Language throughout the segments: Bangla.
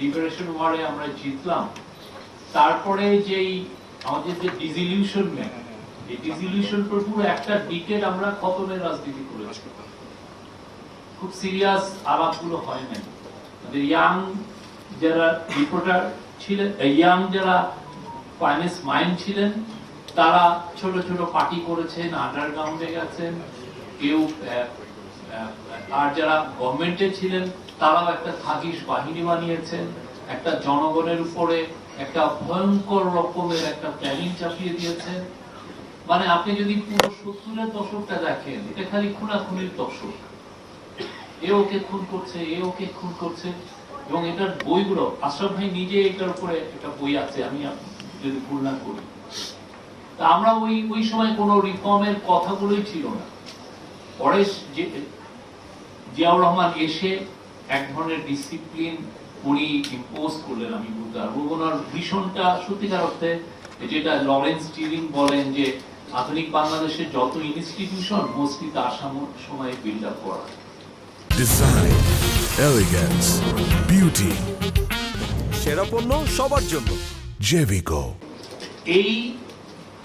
লিবারেশন ওয়ারে আমরা জিতলাম, তারপরে যেই আমাদের যে ডিসিলিউশনমেন্ট, এই ডিসিলিউশন পুরো একটা ডিকেড আমরা খতমের রাজনীতি করেছি। খুব সিরিয়াস আলাপগুলো হয় নাই। ইয়াং যারা রিপোর্টার ছিলেন, ইয়াং যারা ফাইন্যান্স মাইন্ড ছিলেন, তারা ছোট ছোট পার্টি করেছেন, আন্ডারগ্রাউন্ডে গেছেন কেউ, আর যারা গভর্নমেন্টে ছিলেন তারাও একটা থাকিস বাহিনী বানিয়েছেন, একটা জনগণের উপরে একটা ভয়ঙ্কর রকমের একটা প্ল্যানিং চাপিয়ে দিয়েছেন। মানে আপনি যদি পুরো 70-এর দশকটা দেখেন, এটা খালি খুনাখুনির দশক। এ ওকে খুন করছে, এ ওকে খুন করছে। এবং এটার বইগুলো, আশরাফ ভাই নিজে এটার উপরে একটা বই আছে, আমি যদি ভুল না করি। তা আমরা ওই সময় কোনো রিফর্মের কথাগুলোই ছিল না। পরে জিয়াউর রহমান এসে এক ধরনের ডিসিপ্লিন উনি ইম্পোজ করলেন, আমি বলতে পারবো। ওনার ভীষণটা সত্যিকার অর্থে, যেটা লরেন্স টিরিং বলেন যে আধুনিক বাংলাদেশের যত ইনস্টিটিউশন মোস্টলি তার সময় বিল্ড আপ করা। ডিজাইন, এলিগেন্স, বিউটি, সেরা পণ্য সবার জন্য জেভিকো। এই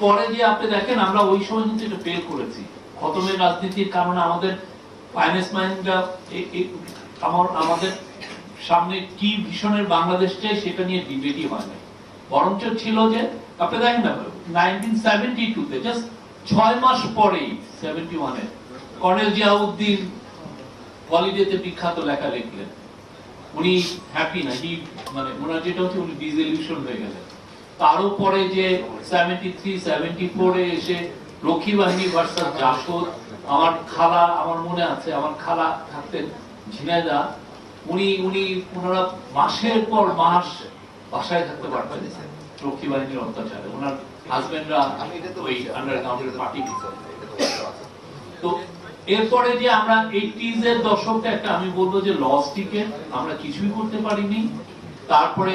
পরে যে আপনি দেখেন, আমরা ওই সময় কিন্তু এটা ফেল করেছি খতমের রাজনীতির কারণে। আমাদের ফাইন্যান্স মাইন্ডরা আমাদের সামনে কি ভিশনের বাংলাদেশ চাই সেটা নিয়ে ডিবেটই হয় না। বরঞ্চ ছিল যে আপনি দেখেন না, 1972-তে জাস্ট 6 মাস পরেই 71-এ কর্নেল জিয়াউদ্দিন হলিডেতে বিখ্যাত লেখা লিখলেন। উনি হ্যাপি না, মানে ওনার যেটা হচ্ছে উনি ডিসলিউশন হয়ে গেলেন। তারও পরে যে 73-74-এ এসে রক্ষী বাহিনী ভার্সাস জাসদ, আমার খালা, আমার মনে আছে আমার খালা থাকতেন ঝিনাইদা, ওনারা মাসের পর মাস বাসায় থাকতে পারতেন রক্ষী বাহিনীর অত্যাচারে। ওনার হাজবেন্ডরা ওই আন্ডারগ্রাউন্ডের পার্টি। তো এরপরে যে আমরা 80s-এর দশকটা একটা, আমি বলবো যে লস টিকেট, আমরা কিছুই করতে পারিনি। তারপরে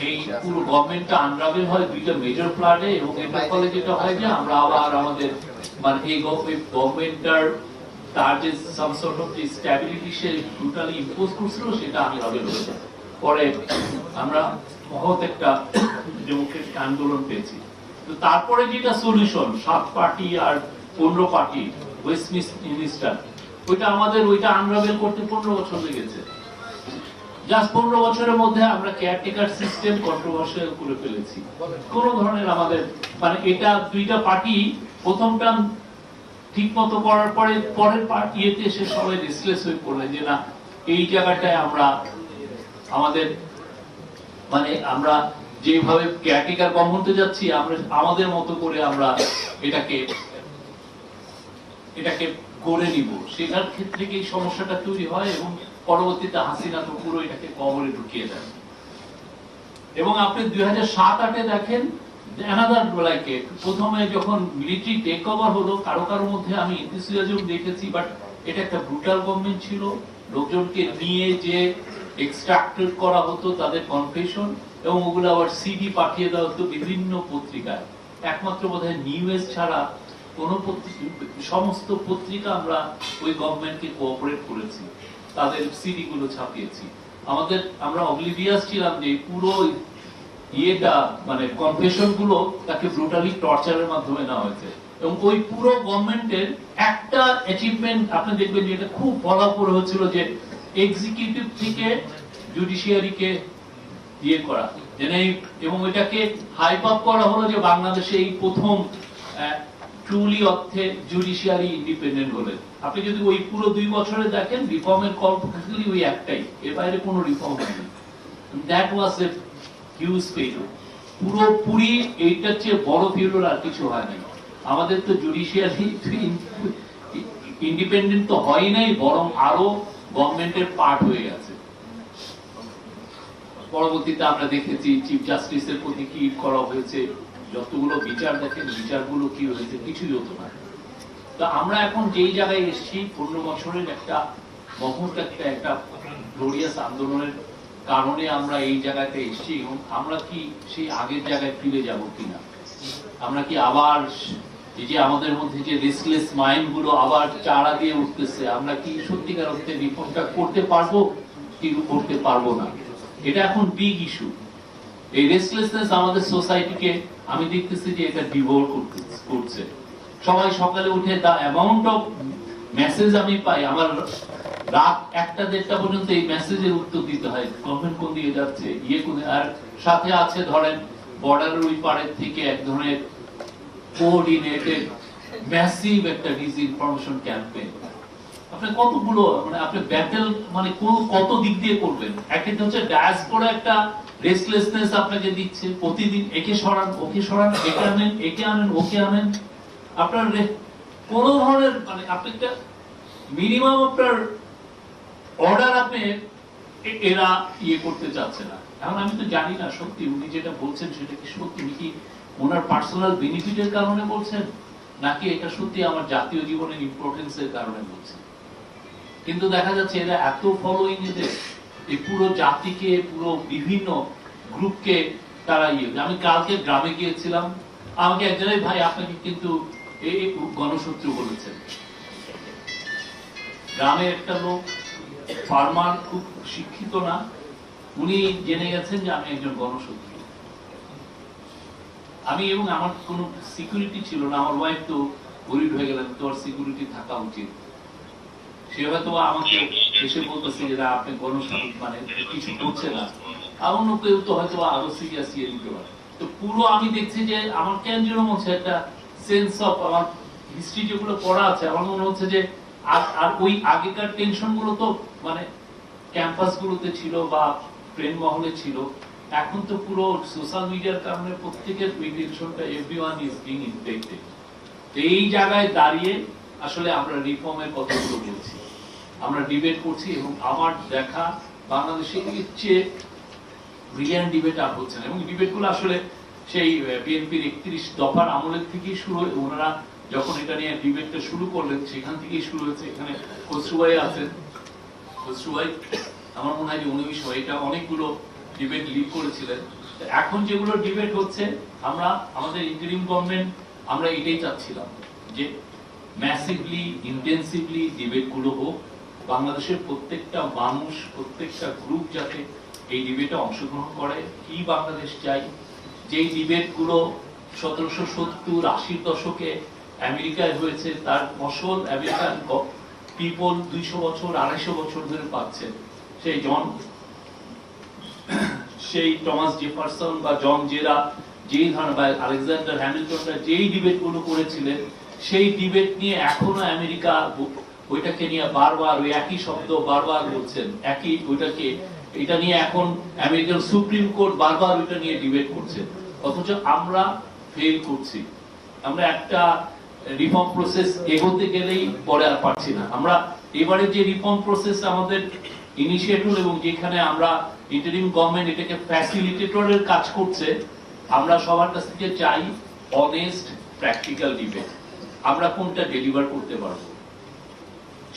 এই পুরো গভর্নমেন্টটা আনরাভেল হয় দুইটা মেজর ফ্লাডে, এবং এটার ফলে যেটা হয় যে আমরা আবার আমাদের মানে এই গভর্নমেন্টটার তার যে সাম সর্ট অফ যে স্ট্যাবিলিটি সে টোটালি ইম্পোজ করছিল, সেটা আনরাভেল হয়ে যায়। পরে আমরা মহৎ একটা ডেমোক্রেটিক আন্দোলন পেয়েছি। তো তারপরে যেটা সলিউশন, 7 পার্টি আর 15 পার্টি ওয়েস্টমিনিস্টার, ওইটা আনরাভেল করতে 15 বছর লেগেছে। জাস্ট 15 বছরের মধ্যে আমরা কেয়ারটেকার সিস্টেম কন্ট্রোভার্সিয়াল করে ফেলেছি। কোন ধরনের আমাদের মানে এটা দুইটা পার্টি প্রথম টার্ম ঠিক মতো করার পরে পরের পার্টিতে এসে সবাই রেসলেস হয়ে পড়লেন যে না, এই জায়গাটায় আমরা আমাদের মানে আমরা যেভাবে কেয়ারটেকার গভর্নমেন্টে যাচ্ছি, আমরা আমাদের মতো করে আমরা এটাকে করে নিব। সেটার ক্ষেত্রে এই সমস্যাটা তৈরি হয়, এবং পরবর্তীতে হাসিনা তো পুরো এটাকে কবরে ঢুকিয়ে দেন। এবং আপনি 2007-08-এ দেখেন প্রথমে যখন মিলিটারি টেক ওভার হলো, কারো মধ্যে আমি এনথুসিয়াজম দেখেছি, বাট এটা একটা ব্রুটাল গভর্নমেন্ট ছিল। লোকজনকে নিয়ে যে এক্সট্রাক্টেড করা হতো তাদের কনফেশন, এবং ওগুলো আবার সিডি পাঠিয়ে দেওয়া হতো বিভিন্ন পত্রিকায়। একমাত্র বোধহয় নিউজ ছাড়া কোন সমস্ত পত্রিকা আমরা ওই গভর্নমেন্টকে কোঅপারেট করেছি, তাদের সিডি গুলো ছাপিয়েছি। আমরা অবলিভিয়াস ছিলাম যে পুরো ইয়েটা মানে কনফেশন গুলো তাকে ব্রুটালি টর্চারের মাধ্যমে নেওয়া হয়েছে। এবং ওই পুরো গভর্নমেন্টের একটা অ্যাচিভমেন্ট আপনি দেখবেন যে এটা খুব ফলো করে হচ্ছিল, যে এক্সিকিউটিভ থেকে জুডিশিয়ারিকে ইয়ে করা, এবং এটাকে হাইপ আপ করা হলো যে বাংলাদেশে এই প্রথম ট্রুলি অর্থে জুডিশিয়ারি ইন্ডিপেন্ডেন্ট হলে। আপনি যদি ওই পুরো 2 বছরে দেখেন, রিফর্মের কল খালি ওই একটাই, এর বাইরে কোনো রিফর্ম হয়নি। That was a huge failure. পুরোপুরি এইটার চেয়ে বড় ফেলিউর আর কিছু হয় নাই। আমাদের তো জুডিশিয়ারি ইন্ডিপেন্ডেন্ট তো হয় নাই, বরং আরো গভর্নমেন্টের পার্ট হয়ে গেছে। পরবর্তীতে আমরা দেখেছি চিফ জাস্টিসের প্রতি কি করা হয়েছে, যতগুলো বিচার দেখেন বিচারগুলো কি হয়েছে, কিছুই হতো না। তো আমরা এখন যেই জায়গায় এসেছি, 15 বছরের একটা মহৎ একটা গ্লোরিয়াস আন্দোলনের কারণে আমরা এই জায়গাতে এসেছি, এবং আমরা কি সেই আগের জায়গায় ফিরে যাব কিনা, আমরা কি আবার এই যে আমাদের মধ্যে যে রেসলেস মাইন্ড গুলো আবার চারা দিয়ে উঠতেছে, আমরা কি সত্যিকার অর্থে রিফর্মটা করতে পারবো কি করতে পারবো না। এটা এখন বিগ ইস্যু। এই রেস্টলেসনেস আমাদের সোসাইটিকে আমি দেখতেছি যে এটা ডিভোর করছে। সবাই সকালে উঠে দা অ্যামাউন্ট অফ মেসেজ আমি পাই, আমার রাত 1টা-1:30 পর্যন্ত এই মেসেজের উত্তর দিতে হয়, গভর্নমেন্ট কোন দিকে যাচ্ছে, কোন, আর সাথে আছে ধরেন বর্ডারের ওই পারের থেকে এক ধরনের কোঅর্ডিনেটেড ম্যাসিভ একটা ডিসইনফরমেশন ক্যাম্পেইন। আপনি কতগুলো মানে আপনি ব্যাটেল মানে কত দিক দিয়ে করবেন। একটা হচ্ছে ডায়াসপোরা একটা রেস্টলেসনেস আপনাকে দিচ্ছে, প্রতিদিন একে সরান ওকে সরান, একে আনেন একে আনেন ওকে আনেন, আপনার কোন ধরনের মানে আপনি একটা মিনিমাম আপনার অর্ডার আপনি এরা করতে চাচ্ছে না। এখন আমি তো জানি না সত্যি উনি যেটা বলছেন সেটা কি সত্যি, কি ওনার পার্সোনাল বেনিফিটের কারণে বলছেন নাকি এটা সত্যি আমার জাতীয় জীবনের ইম্পর্টেন্সের কারণে বলছেন। কিন্তু দেখা যাচ্ছে এরা এত ফলোইং এদের এই পুরো জাতিকে পুরো বিভিন্ন গ্রুপকে তারা আমি কালকে গ্রামে গিয়েছিলাম, আমাকে এক জায়গায় ভাই আপনাকে কিন্তু এই গণশত্রু বলেছেন। গ্রামে একটা লোক ফার্মার, খুব শিক্ষিত না, উনি জেনে গেছেন যে আমি একজন গণশত্রু। আমি এবং আমার কোনো সিকিউরিটি ছিল না, আমার ওয়াইফ তো গরিব হয়ে গেলেন, তোর সিকিউরিটি থাকা উচিত। সে হয়তো আমাকে এসে বলতেছে যে আপনি গণশত্রু মানে কিছু করছে না, অন্য কেউ তো হয়তো আরো সিরিয়াস দিতে পারে। তো পুরো আমি দেখছি যে আমার কেন যেন হচ্ছে একটা সেন্স অফ, আমার হিস্ট্রি যেগুলো পড়া আছে আমার মনে হচ্ছে যে আর ওই আগেকার টেনশন গুলো তো মানে ক্যাম্পাস গুলোতে ছিল বা ফ্রেন্ড মহলে ছিল, এখন তো পুরো সোশ্যাল মিডিয়ার কারণে প্রত্যেকের ওই টেনশনটা এভরিওয়ান ইজ বিং ইনফেক্টেড। এই জায়গায় দাঁড়িয়ে আসলে আমরা রিফর্মের কথাগুলো বলছি, আমরা ডিবেট করছি, এবং আমার দেখা বাংলাদেশে এর চেয়ে ব্রিলিয়ান্ট ডিবেট আর হচ্ছে না। এবং ডিবেটগুলো আসলে সেই বিএনপির 31 দফার আমলের থেকেই শুরু হয়ে, ওনারা যখন এটা নিয়ে ডিবেটটা শুরু করলেন সেখান থেকেই শুরু হয়েছে। এখানে খসরু আছেন, খসরু আমার মনে হয় যে উনি এটা অনেকগুলো ডিবেট লিড করেছিলেন। এখন যেগুলো ডিবেট হচ্ছে, আমরা আমাদের ইন্টারিম গভর্নমেন্ট আমরা এটাই চাচ্ছিলাম যে ম্যাসিভলি ইন্টেন্সিভলি ডিবেট গুলো হোক, বাংলাদেশের প্রত্যেকটা মানুষ প্রত্যেকটা গ্রুপ যাতে এই ডিবেটে অংশগ্রহণ করে, কি বাংলাদেশ চাই। যেই ডিবেট গুলো 1770-80 দশকে আমেরিকায় হয়েছে, তার ফসল আমেরিকান পিপল 200 বছর 250 বছর ধরে পাচ্ছেন। সেই টমাস জেফারসন বা জন জেরা যেই ধরনের বা আলেকজান্ডার হ্যামিল্টনরা যেই ডিবেট গুলো করেছিলেন, সেই ডিবেট নিয়ে এখনো আমেরিকা ওইটাকে নিয়ে বারবার ওই একই শব্দ বারবার বলছেন, একই ওইটাকে, এটা নিয়ে এখন আমেরিকান সুপ্রিম কোর্ট বারবার ওইটা নিয়ে ডিবেট করছে। অথচ আমরা ফেল করছি, আমরা একটা রিফর্ম প্রসেস এগোতে গেলেই পরে আর পারছি না। আমরা এবারে যে রিফর্ম প্রসেস আমাদের ইনিশিয়েট হলো এবং যেখানে আমরা ইন্টারিম গভর্নমেন্ট এটাকে ফ্যাসিলিটেটরের কাজ করছে, আমরা সবার কাছ থেকে চাই অনেস্ট প্র্যাকটিক্যাল ডিবেট। আমরা কোনটা ডেলিভার করতে পারবো,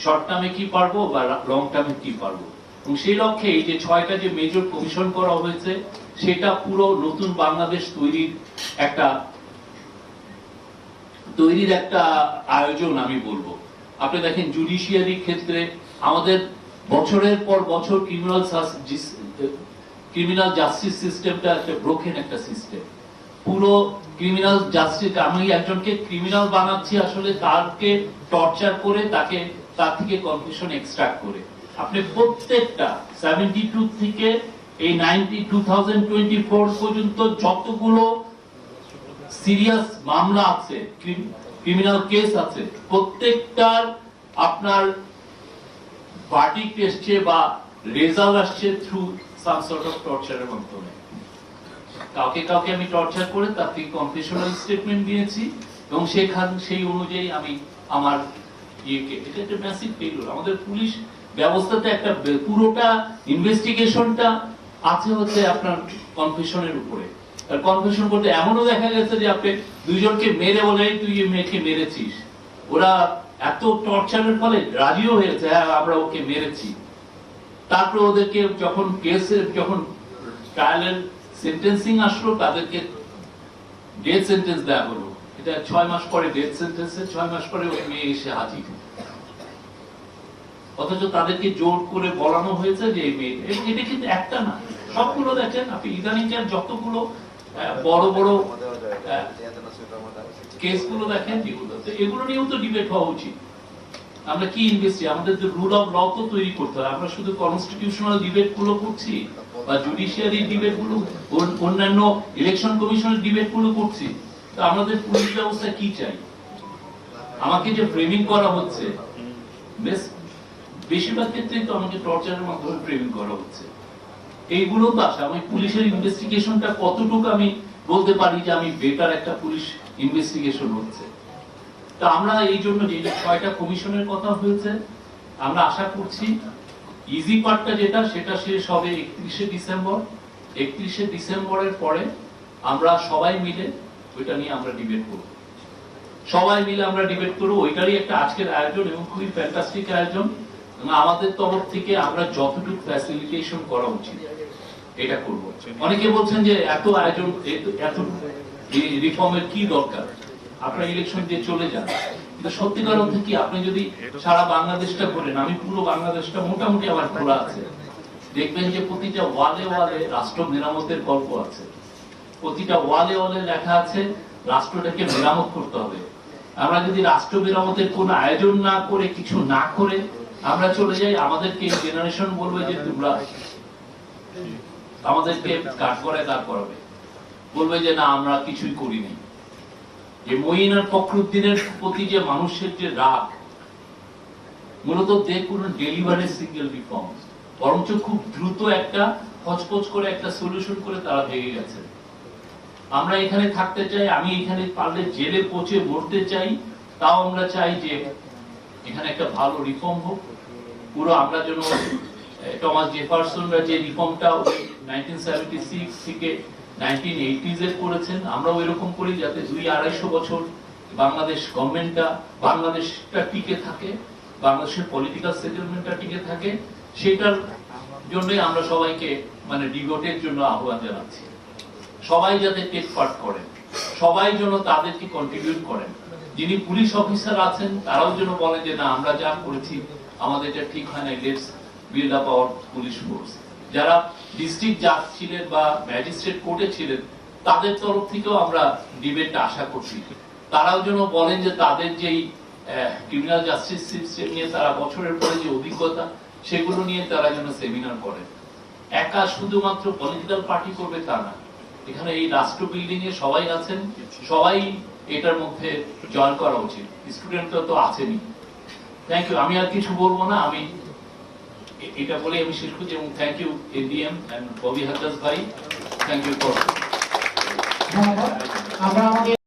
শর্ট টার্মে কি পারবো বা লং টার্মে কি পারবো, এবং সেই লক্ষ্যে এই যে 6টা যে মেজর কমিশন করা হয়েছে, সেটা পুরো নতুন বাংলাদেশ তৈরির একটা আয়োজন আমি বলবো। আপনি দেখেন জুডিশিয়ারি ক্ষেত্রে আমাদের বছরের পর বছর ক্রিমিনাল জাস্টিস সিস্টেমটা একটা ব্রোকেন একটা সিস্টেম। পুরো ক্রিমিনাল জাস্টিস, আমি একজনকে ক্রিমিনাল বানাচ্ছি আসলে তাকে টর্চার করে তার থেকে কনফেশন এক্সট্রাক্ট করে। আপনি প্রত্যেকটা 72 থেকে এই 2024 পর্যন্ত যতগুলো সিরিয়াস মামলা আছে, ক্রিমিনাল কেস আছে, প্রত্যেকটার আপনার ভার্ডিক্ট এসছে বা রেজাল্ট আসছে থ্রু সাম সর্ট অফ টর্চারের মাধ্যমে। কাউকে আমি টর্চার করে তার থেকে কনফেশনাল স্টেটমেন্ট দিয়েছি এবং সেই অনুযায়ী আমি আমার এটা একটা ম্যাসিভ ফেলিউর। আমাদের পুলিশ ব্যবস্থাতে একটা পুরোটা ইনভেস্টিগেশনটা আছে হচ্ছে আপনার কনফেশনের উপরে। আর কনফেশন করতে এমনও দেখা গেছে যে আপনি দুইজনকে মেরে বলে তুই এই মেয়েকে মেরেছিস, ওরা এত টর্চারের ফলে রাজিও হয়েছে হ্যাঁ আমরা ওকে মেরেছি। তারপরে ওদেরকে যখন ট্রায়ালের সেন্টেন্সিং আসলো, তাদেরকে ডেথ সেন্টেন্স দেওয়া হলো। এটা 6 মাস পরে ডেথ সেন্টেন্সে 6 মাস পরে ওই মেয়ে এসে হাজির, অথচ তাদেরকে জোর করে বলানো হয়েছে যে এই মেয়ে। এটা কিন্তু একটা না, সবগুলো দেখেন আপনি ইদানিংকার যতগুলো বড় বড় কেসগুলো দেখেন যেগুলো, তো এগুলো নিয়েও তো ডিবেট হওয়া উচিত। আমরা কি ইনভেস্টি, আমাদের তো রুল অফ ল তো তৈরি করতে হবে। আমরা শুধু কনস্টিটিউশনাল ডিবেট গুলো করছি বা জুডিশিয়ারি ডিবেট গুলো, অন্যান্য ইলেকশন কমিশনের ডিবেট গুলো করছি, তো আমাদের পুলিশ ব্যবস্থা কি চাই? আমাকে যে ফ্রেমিং করা হচ্ছে, বেশিরভাগ ক্ষেত্রেই তো আমাকে টর্চারের মাধ্যমে ফ্রেমিং করা হচ্ছে। এইগুলো তো আসে, আমি পুলিশের ইনভেস্টিগেশনটা কতটুকু আমি বলতে পারি যে আমি বেটার একটা পুলিশ ইনভেস্টিগেশন হচ্ছে। তো আমরা এই জন্য যে 6টা কমিশনের কথা হয়েছে, আমরা আশা করছি ইজি পার্টটা যেটা সেটা শেষ হবে 31শে ডিসেম্বর। 31শে ডিসেম্বরের পরে আমরা সবাই মিলে ওইটা নিয়ে আমরা ডিবেট করব, সবাই মিলে আমরা ডিবেট করব। ওইটারই একটা আজকের আয়োজন এবং খুবই ফ্যান্টাস্টিক আয়োজন। আমাদের তরফ থেকে আমরা যতটুকু ফ্যাসিলিটেশন করা উচিত এটা করব। অনেকে বলছেন যে এত আয়োজন, এত রিফর্মের কি দরকার, আপনার ইলেকশন দিয়ে চলে যান। কিন্তু সত্যিকার অর্থে কি, আপনি যদি সারা বাংলাদেশটা ঘোরেন, আমি পুরো বাংলাদেশটা মোটামুটি আমার ঘোরা আছে, দেখবেন যে প্রতিটা ওয়ালে ওয়ালে রাষ্ট্র মেরামতের গল্প আছে, প্রতিটা ওয়ালে ওয়ালে লেখা আছে রাষ্ট্রটাকে মেরামত করতে হবে। আমরা যদি রাষ্ট্র মেরামতের কোনো আয়োজন না করে, কিছু না করে আমরা চলে যাই, আমাদেরকে জেনারেশন বলবে যে তোমরা আমাদেরকে কাঠ করে দাঁড় করাবে, বলবে যে না আমরা কিছুই করিনি। যে মঈন আর ফখরুদ্দিনের প্রতি যে মানুষের যে রাগ, মূলত দে কোনো ডেলিভারি সিঙ্গেল রিফর্ম, বরঞ্চ খুব দ্রুত একটা হচপচ করে একটা সলিউশন করে তারা ভেঙে গেছে। আমরা এখানে থাকতে চাই, আমি এখানে পারলে জেলে পৌঁছে মরতে চাই, তাও আমরা চাই যে এখানে একটা ভালো রিফর্ম হোক। পুরো আমরা যেন টমাস জেফারসনরা যে রিফর্মটা 1976 থেকে 1980s এর করেছেন, আমরাও এরকম করি, যাতে 200-250 বছর বাংলাদেশ গভর্নমেন্টটা, বাংলাদেশটা টিকে থাকে, বাংলাদেশের পলিটিক্যাল সেটেলমেন্টটা টিকে থাকে। সেটার জন্যই আমরা সবাইকে মানে ডিবেটের জন্য আহ্বান জানাচ্ছি। সবাই যাতে টেক পার্ট করেন, সবাই যেন তাদেরকে কন্ট্রিবিউট করেন। যিনি পুলিশ অফিসার আছেন তারাও যেন বলেন যে না আমরা যা করেছি আমাদের এটা ঠিক হয় না, let's build up our police force. যারা ডিস্ট্রিক্ট জাজ ছিলেন বা ম্যাজিস্ট্রেট কোর্টে ছিলেন, তাদের তরফ থেকেও আমরা ডিবেটটা আশা করছি। তারাও যেন বলেন যে তাদের যেই ক্রিমিনাল জাস্টিস সিস্টেম নিয়ে তারা বছরের পরে যে অভিজ্ঞতা, সেগুলো নিয়ে তারা যেন সেমিনার করেন। একা শুধুমাত্র পলিটিক্যাল পার্টি করবে তা না, এখানে এই রাষ্ট্র বিল্ডিং এ সবাই আছেন, সবাই এটার মধ্যে জয়েন করা উচিত। স্টুডেন্টরা তো আছেনই। থ্যাংক ইউ, আমি আর কিছু বলবো না, আমি এটা বলে আমি শেষ করছি। এবং thank you ADM and Bobby হাদ্দাস ভাই, থ্যাংক ইউ ফর। আমরা আমাদের